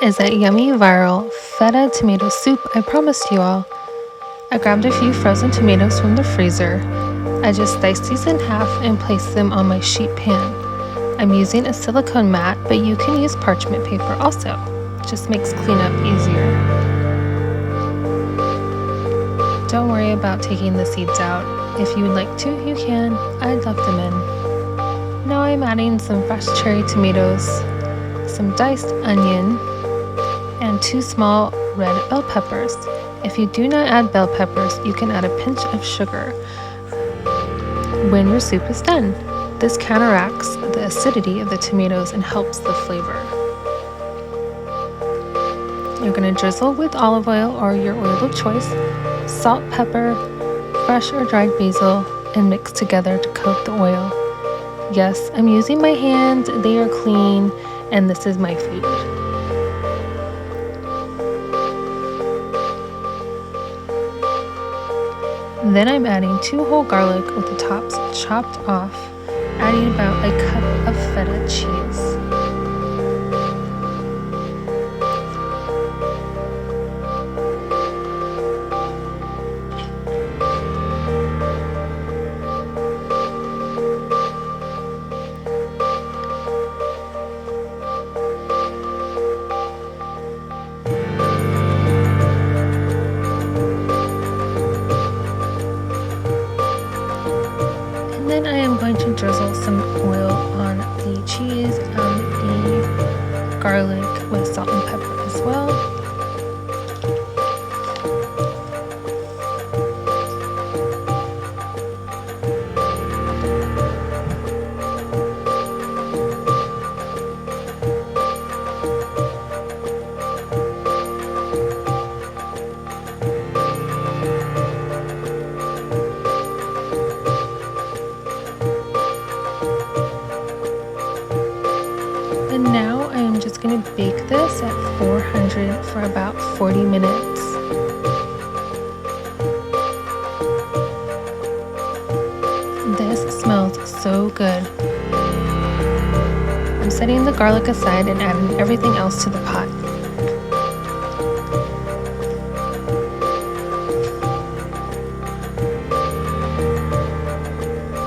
is that yummy viral feta tomato soup I promised you all. I grabbed a few frozen tomatoes from the freezer. I just diced these in half and placed them on my sheet pan. I'm using a silicone mat, but you can use parchment paper also. Just makes cleanup easier. Don't worry about taking the seeds out. If you would like to, you can. I'd left them in. Now I'm adding some fresh cherry tomatoes, some diced onion, and 2 small red bell peppers. If you do not add bell peppers, you can add a pinch of sugar when your soup is done. This counteracts the acidity of the tomatoes and helps the flavor. You're going to drizzle with olive oil or your oil of choice, salt, pepper, fresh or dried basil, and mix together to coat the oil. Yes, I'm using my hands, they are clean, and this is my food. Then I'm adding 2 whole garlic with the tops chopped off, adding about a cup of feta cheese. Then I am going to drizzle some oil on the cheese and the garlic with salt and pepper as well. And now I am just going to bake this at 400 for about 40 minutes. This smells so good. I'm setting the garlic aside and adding everything else to the pot.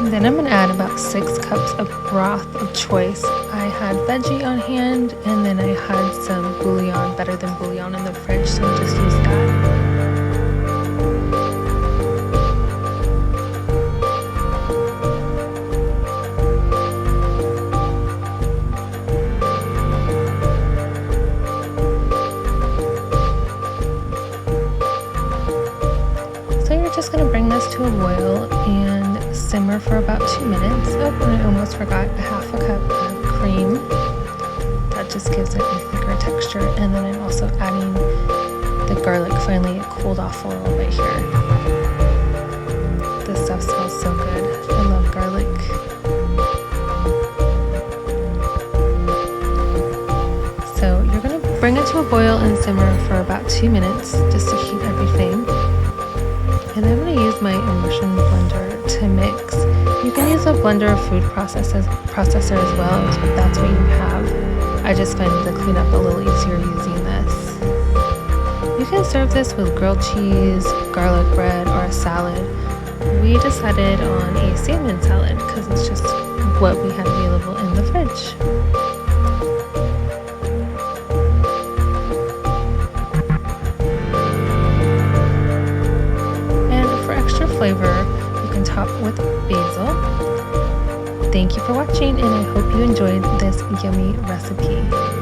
Then I'm going to add about 6 cups of broth of choice. I had veggie on hand, and then I had some bouillon, better than bouillon in the fridge, so I just used that. So you're just going to bring this to a boil and simmer for about 2 minutes. Oh, and I almost forgot a half a cup of cream. That just gives it a thicker texture. And then I'm also adding the garlic. Finally, it cooled off a little bit here. This stuff smells so good. I love garlic. So you're going to bring it to a boil and simmer for about 2 minutes just to heat everything. And I'm going to use my immersion blender to mix. You can use a blender or food processor as well if that's what you have. I just find the cleanup a little easier using this. You can serve this with grilled cheese, garlic bread, or a salad. We decided on a salmon salad because it's just what we had available in the fridge. Flavor, you can top with basil. Thank you for watching, and I hope you enjoyed this yummy recipe.